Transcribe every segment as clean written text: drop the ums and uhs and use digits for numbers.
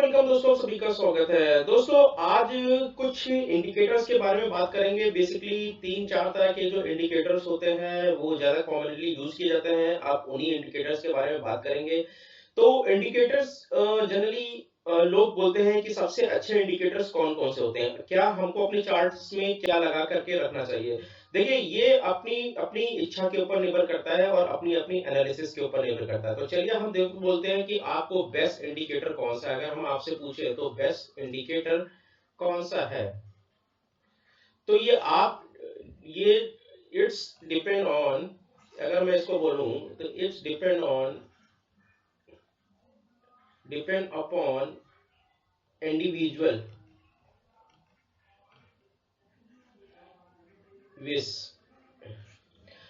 Welcome दोस्तों, सभी का स्वागत है। दोस्तों आज कुछ इंडिकेटर्स के बारे में बात करेंगे। बेसिकली तीन चार तरह के जो इंडिकेटर्स होते हैं वो ज्यादा कॉमनली यूज किए जाते हैं। आप उन्हीं इंडिकेटर्स के बारे में बात करेंगे। तो इंडिकेटर्स जनरली लोग बोलते हैं कि सबसे अच्छे इंडिकेटर्स कौन कौन से होते हैं, क्या हमको अपने चार्ट्स में क्या लगा करके रखना चाहिए। देखिए, ये अपनी अपनी इच्छा के ऊपर निर्भर करता है और अपनी अपनी एनालिसिस के ऊपर निर्भर करता है। तो चलिए हम बोलते हैं कि आपको बेस्ट इंडिकेटर कौन सा है। अगर हम आपसे पूछे तो बेस्ट इंडिकेटर कौन सा है, तो ये इट्स डिपेंड ऑन, अगर मैं इसको बोलूं तो it's depend upon individual wish.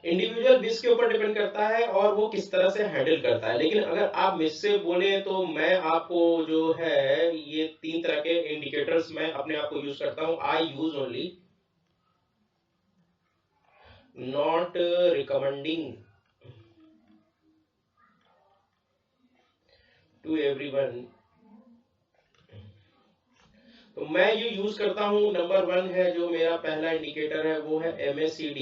Individual wish के ऊपर डिपेंड करता है और वो किस तरह से हैंडल करता है। लेकिन अगर आप मुझसे बोले तो मैं आपको जो है ये तीन तरह के इंडिकेटर्स मैं अपने आप को यूज करता हूं। I use only, not recommending to everyone. तो मैं ये यूज करता हूं। नंबर वन है जो मेरा पहला इंडिकेटर है वो है MACD,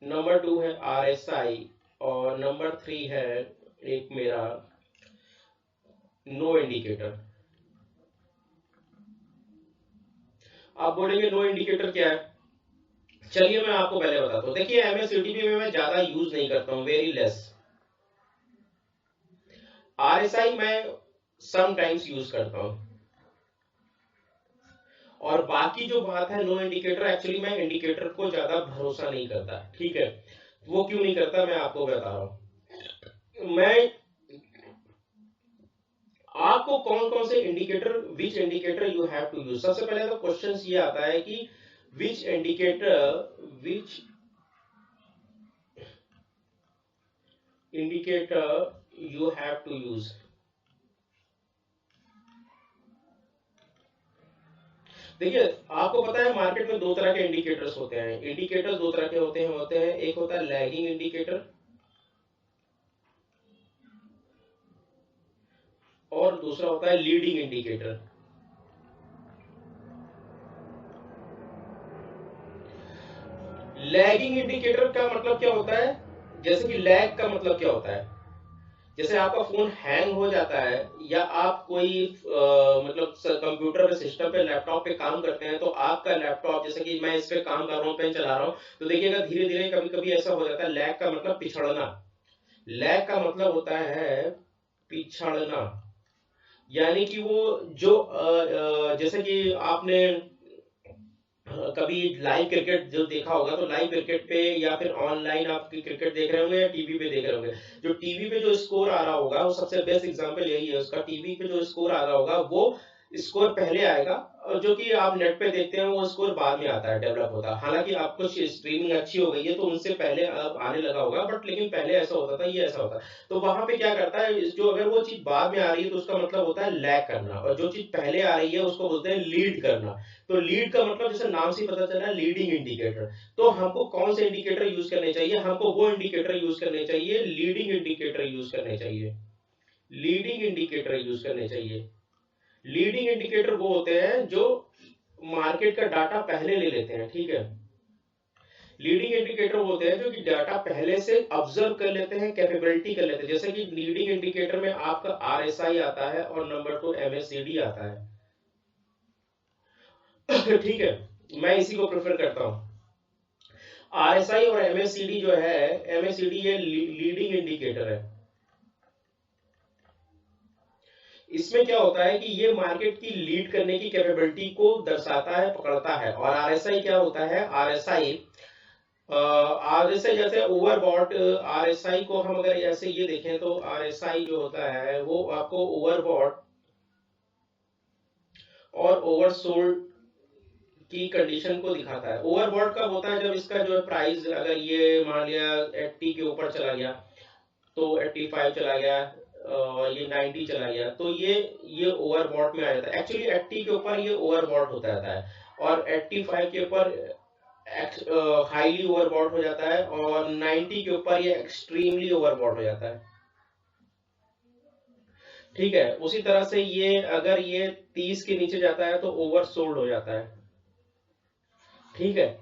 नंबर टू है RSI और नंबर थ्री है एक मेरा नो इंडिकेटर। आप बोलेंगे नो इंडिकेटर क्या है, चलिए मैं आपको पहले बताता हूँ। देखिए, MACD में मैं ज्यादा यूज नहीं करता हूँ, वेरी लेस। RSI मैं समटाइम्स यूज करता हूँ। और बाकी जो बात है नो इंडिकेटर, एक्चुअली मैं इंडिकेटर को ज्यादा भरोसा नहीं करता, ठीक है। वो क्यों नहीं करता मैं आपको बता रहा हूं। मैं आपको कौन कौन से indicator, which indicator you have to use. सबसे पहले तो क्वेश्चन ये आता है कि which indicator you have to use. देखिए, आपको पता है मार्केट में दो तरह के इंडिकेटर्स होते हैं। इंडिकेटर्स दो तरह के होते हैं। एक होता है लैगिंग इंडिकेटर और दूसरा होता है लीडिंग इंडिकेटर। लैगिंग इंडिकेटर का मतलब क्या होता है, जैसे कि लैग का मतलब क्या होता है, जैसे आपका फोन हैंग हो जाता है या आप कोई मतलब कंप्यूटर पे, सिस्टम पे, लैपटॉप पे काम करते हैं, तो आपका लैपटॉप, जैसे कि मैं इस पे काम कर रहा हूँ, पेन चला रहा हूँ, तो देखिएगा धीरे धीरे कभी कभी ऐसा हो जाता है। लैग का मतलब पिछड़ना, लैग का मतलब होता है पिछड़ना। यानी कि वो जो जैसे कि आपने कभी लाइव क्रिकेट जो देखा होगा, तो लाइव क्रिकेट पे या फिर ऑनलाइन आप क्रिकेट देख रहे होंगे या टीवी पे देख रहे होंगे, जो टीवी पे जो स्कोर आ रहा होगा, वो सबसे बेस्ट एग्जांपल यही है उसका। टीवी पे जो स्कोर आ रहा होगा वो स्कोर पहले आएगा, और जो कि आप नेट पे देखते हैं वो स्कोर बाद में आता है, डेवलप होता है। हालांकि आपको स्ट्रीमिंग अच्छी हो गई है तो उनसे पहले अब आने लगा होगा, बट लेकिन पहले ऐसा होता था, ये ऐसा होता है। तो वहां पे क्या करता है, जो अगर वो चीज बाद में आ रही है तो उसका मतलब होता है लैग करना, और जो चीज पहले आ रही है उसको बोलते हैं लीड करना। तो लीड का मतलब जैसे नाम से पता चला, लीडिंग इंडिकेटर। तो हमको कौन से इंडिकेटर यूज करने चाहिए, हमको वो इंडिकेटर यूज करने चाहिए, लीडिंग इंडिकेटर यूज करने चाहिए। लीडिंग इंडिकेटर यूज करने चाहिए। लीडिंग इंडिकेटर वो होते हैं जो मार्केट का डाटा पहले ले लेते हैं, ठीक है। लीडिंग इंडिकेटर होते हैं जो कि डाटा पहले से ऑब्जर्व कर लेते हैं, कैपेबिलिटी कर लेते हैं। जैसे कि लीडिंग इंडिकेटर में आपका RSI आता है और नंबर टू MACD आता है। ठीक है, मैं इसी को प्रेफर करता हूं। RSI और MACD जो है, MACD ये लीडिंग इंडिकेटर है। इसमें क्या होता है कि ये मार्केट की लीड करने की कैपेबिलिटी को दर्शाता है, पकड़ता है। और RSI क्या होता है, RSI जैसे ओवरबॉट। RSI को हम अगर ऐसे ये देखें तो RSI जो होता है वो आपको ओवरबॉट और ओवरसोल्ड की कंडीशन को दिखाता है। ओवरबॉट कब होता है, जब इसका जो है प्राइस, अगर ये मान लिया 80 के ऊपर चला गया, तो 85 चला गया और ये 90 चला गया, तो ये ओवरबॉट में आ जाता है। एक्चुअली 80 के ऊपर ये ओवरबॉट होता रहता है और 85 के ऊपर हाईली ओवरबॉट हो जाता है और 90 के ऊपर ये एक्सट्रीमली ओवरबॉट हो जाता है। ठीक है, उसी तरह से ये अगर ये 30 के नीचे जाता है तो ओवरसोल्ड हो जाता है। ठीक है,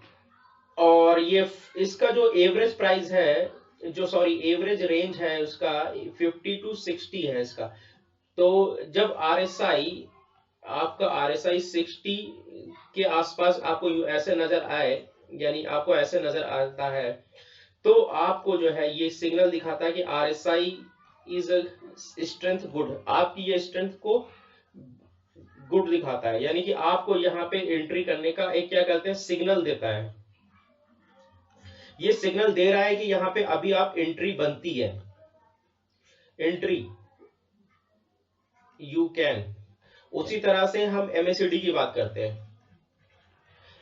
और ये इसका जो एवरेज प्राइस है, जो सॉरी एवरेज रेंज है उसका 50 टू 60 है इसका। तो जब आरएसआई आपका आरएसआई 60 के आसपास आपको ऐसे नजर आए, यानी आपको ऐसे नजर आता है, तो आपको जो है ये सिग्नल दिखाता है कि आरएसआई इज स्ट्रेंथ गुड, आपकी ये स्ट्रेंथ को गुड दिखाता है, यानी कि आपको यहाँ पे एंट्री करने का एक क्या कहते हैं सिग्नल देता है। ये सिग्नल दे रहा है कि यहाँ पे अभी आप एंट्री बनती है, एंट्री यू कैन। उसी तरह से हम एमएसीडी की बात करते हैं।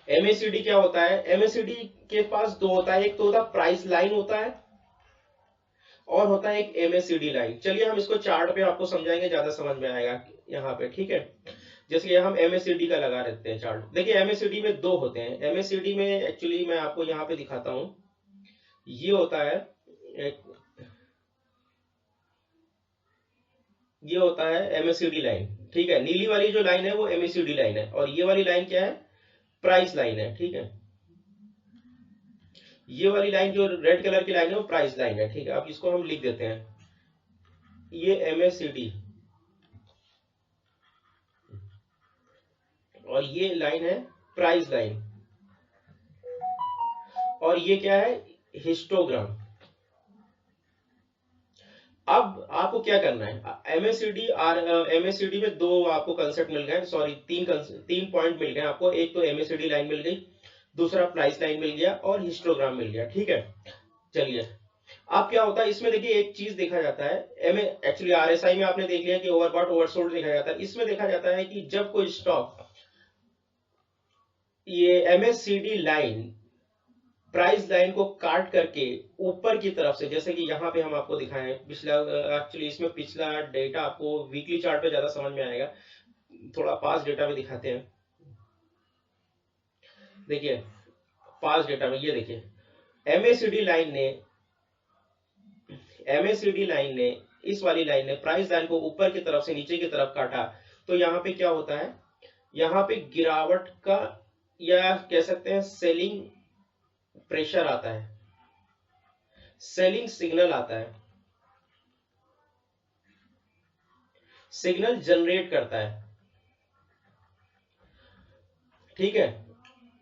एमएसीडी क्या होता है, एमएसीडी के पास दो होता है, एक तो होता है प्राइस लाइन होता है और होता है एक एमएसीडी लाइन। चलिए हम इसको चार्ट पे आपको समझाएंगे, ज्यादा समझ में आएगा यहाँ पे। ठीक है, जैसे कि हम एमएसीडी का लगा देते हैं चार्ट। देखिए एमएसीडी में दो होते हैं। एमएसीडी में एक्चुअली मैं आपको यहाँ पे दिखाता हूँ, ये होता है एक, ये होता है एमएसीडी लाइन। ठीक है, नीली वाली जो लाइन है वो एमएसीडी लाइन है, और ये वाली लाइन क्या है, प्राइस लाइन है। ठीक है, ये वाली लाइन जो रेड कलर की लाइन है वो प्राइस लाइन है। ठीक है, अब इसको हम लिख देते हैं, ये एमएसीडी और ये लाइन है प्राइस लाइन, और ये क्या है, हिस्टोग्राम। अब आपको क्या करना है, एमएसीडी और एमएसीडी में दो आपको कंसेप्ट मिल गए, सॉरी तीन पॉइंट मिल गए आपको। एक तो एमएसीडी लाइन मिल गई, दूसरा प्राइस लाइन मिल गया, और हिस्टोग्राम मिल गया। ठीक है, चलिए अब क्या होता है इसमें, देखिए एक चीज देखा जाता है, एक्चुअली आरएसआई में आपने देख लिया कि ओवरबॉट ओवरसोल्ड देखा जाता है। इसमें देखा जाता है कि जब कोई स्टॉक ये एमएससीडी लाइन प्राइस लाइन को काट करके ऊपर की तरफ से, जैसे कि यहाँ पे हम आपको दिखाएं पिछला, एक्चुअली इसमें पिछला डेटा आपको वीकली चार्ट पे ज्यादा समझ में आएगा, थोड़ा पास डेटा में दिखाते हैं। देखिए पास डेटा में ये देखिए एमएससीडी लाइन ने इस वाली लाइन ने प्राइस लाइन को ऊपर की तरफ से नीचे की तरफ काटा, तो यहाँ पे क्या होता है, यहाँ पे गिरावट का या कह सकते हैं सेलिंग प्रेशर आता है, सेलिंग सिग्नल आता है, सिग्नल जनरेट करता है। ठीक है,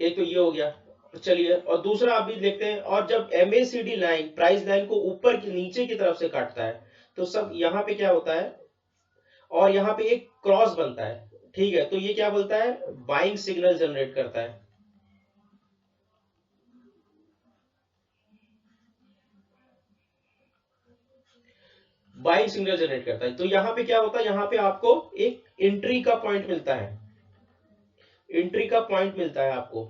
एक तो ये हो गया। चलिए और दूसरा आप भी देखते हैं, और जब एमएसीडी लाइन प्राइस लाइन को ऊपर की नीचे की तरफ से काटता है, तो सब यहाँ पे क्या होता है, और यहाँ पे एक क्रॉस बनता है। ठीक है, तो ये क्या बोलता है, बाइंग सिग्नल जनरेट करता है। बाइंग सिग्नल जनरेट करता है, तो यहाँ पे क्या होता है, यहाँ पे आपको एक एंट्री का पॉइंट मिलता है, एंट्री का पॉइंट मिलता है आपको,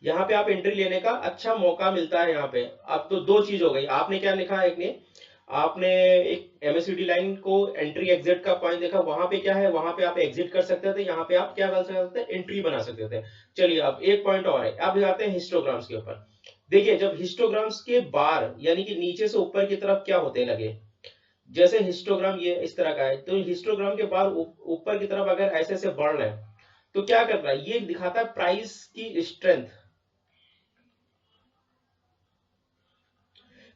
यहाँ पे आप एंट्री लेने का अच्छा मौका मिलता है यहाँ पे। अब तो दो चीज हो गई, आपने क्या लिखा है, एक ने आपने एक एमएससीडी लाइन को एंट्री एग्जिट का पॉइंट देखा, वहां पे क्या है, वहां पे आप एग्जिट कर सकते थे, यहाँ पे आप क्या कर सकते थे, एंट्री बना सकते थे। चलिए अब एक पॉइंट और है, अब आते हैं हिस्टोग्राम्स के ऊपर। देखिए जब हिस्टोग्राम्स के बार यानी कि नीचे से ऊपर की तरफ क्या होते लगे, जैसे हिस्टोग्राम ये इस तरह का है, तो हिस्टोग्राम के बार ऊपर की तरफ अगर ऐसे से बढ़ रहे हैं, तो क्या कर रहा है, ये दिखाता है प्राइस की स्ट्रेंथ,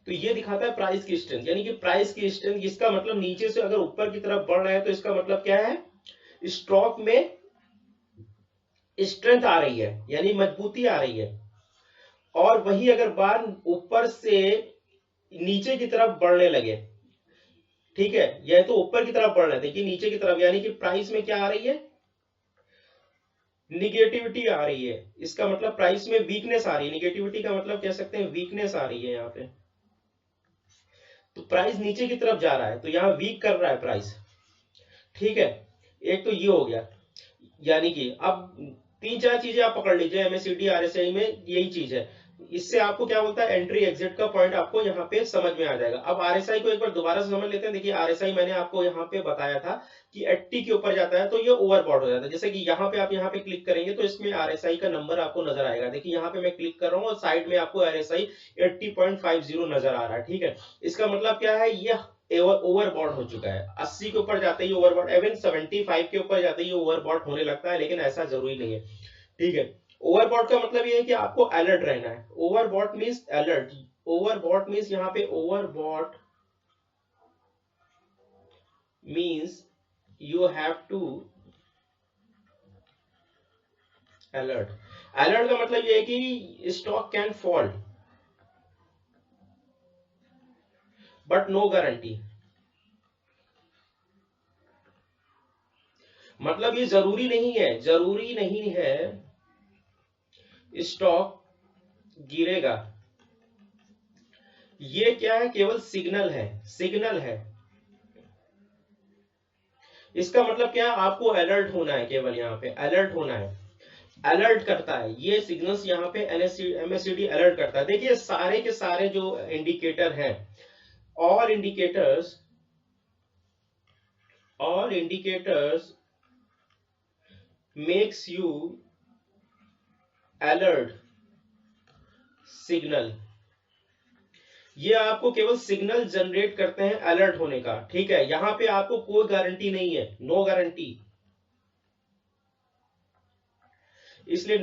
तो ये दिखाता है प्राइस की स्ट्रेंथ, यानी कि प्राइस की स्ट्रेंथ, इसका मतलब नीचे से अगर ऊपर की तरफ बढ़ रहा है तो इसका मतलब क्या है, स्टॉक में स्ट्रेंथ आ रही है, यानी मजबूती आ रही है। और वही अगर बार ऊपर से नीचे की तरफ बढ़ने लगे, ठीक है, यह तो ऊपर की तरफ बढ़ रहे थे कि नीचे की तरफ, यानी कि प्राइस में क्या आ रही है, निगेटिविटी आ रही है, इसका मतलब प्राइस में वीकनेस आ रही है। निगेटिविटी का मतलब कह सकते हैं वीकनेस आ रही है यहाँ पे, तो प्राइस नीचे की तरफ जा रहा है, तो यहाँ वीक कर रहा है प्राइस। ठीक है, एक तो ये हो गया, यानी कि अब तीन चार चीजें आप पकड़ लीजिए, एमएससीडी आरएसआई में यही चीज है। इससे आपको क्या बोलता है, एंट्री एग्जिट का पॉइंट आपको यहाँ पे समझ में आ जाएगा। अब आरएसआई को एक बार दोबारा से समझ लेते हैं। देखिए आरएसआई मैंने आपको यहाँ पे बताया था कि 80 के ऊपर जाता है तो ये ओवरबॉट हो जाता है। जैसे कि यहाँ पे आप यहाँ पे क्लिक करेंगे तो इसमें आरएसआई का नंबर आपको नजर आएगा। देखिए यहाँ पे मैं क्लिक कर रहा हूँ और साइड में आपको आरएसआई 80.50 नजर आ रहा है। ठीक है, इसका मतलब क्या है, ये ओवरबॉट हो चुका है। 80 के ऊपर जाते ही ओवरबॉट, इवन 75 के ऊपर जाते ही ओवरबॉट होने लगता है, लेकिन ऐसा जरूरी नहीं है। ठीक है, ओवरबॉट का मतलब ये है कि आपको अलर्ट रहना है। Overbought means alert, overbought means यहाँ पे overbought means you have to alert. Alert का मतलब ये है कि stock can fall but no guarantee. मतलब ये जरूरी नहीं है, जरूरी नहीं है स्टॉक गिरेगा। ये क्या है, केवल सिग्नल है, सिग्नल है। इसका मतलब क्या है, आपको अलर्ट होना है, केवल यहाँ पे अलर्ट होना है। अलर्ट करता है ये सिग्नल्स, यहाँ पे एमएससीडी अलर्ट करता है। देखिए सारे के सारे जो इंडिकेटर हैं, all indicators makes you alert signal. ये आपको केवल सिग्नल जनरेट करते हैं अलर्ट होने का। ठीक है, यहां पे आपको कोई गारंटी नहीं है, नो गारंटी। इसलिए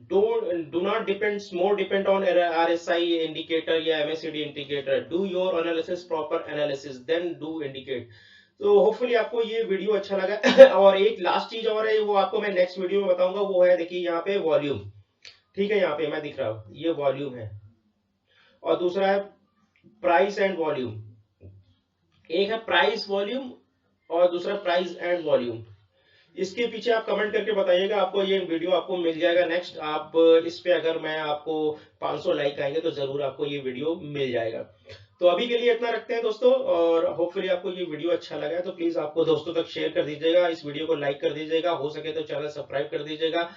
do not depend more depend on RSI indicator या MACD indicator. Do your analysis, proper analysis, then do indicate. तो होपफुली आपको ये वीडियो अच्छा लगा। और एक लास्ट चीज और है, वो आपको मैं नेक्स्ट वीडियो में बताऊंगा। वो है, देखिए यहाँ पे वॉल्यूम, ठीक है, यहाँ पे मैं दिख रहा हूं, ये वॉल्यूम है। और दूसरा है प्राइस एंड वॉल्यूम। एक है प्राइस वॉल्यूम और दूसरा प्राइस एंड वॉल्यूम। इसके पीछे आप कमेंट करके बताइएगा, आपको ये वीडियो आपको मिल जाएगा नेक्स्ट। आप इस पे अगर मैं आपको 500 लाइक आएंगे तो जरूर आपको ये वीडियो मिल जाएगा। तो अभी के लिए इतना रखते हैं दोस्तों, और होपफुली आपको ये वीडियो अच्छा लगा है तो प्लीज आपको दोस्तों तक शेयर कर दीजिएगा, इस वीडियो को लाइक कर दीजिएगा, हो सके तो चैनल सब्सक्राइब कर दीजिएगा।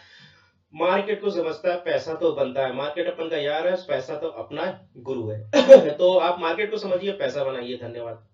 मार्केट को समझता है, पैसा तो बनता है, मार्केट अपन का यार है, पैसा तो अपना गुरु है। तो आप मार्केट को समझिए, पैसा बनाइए। धन्यवाद।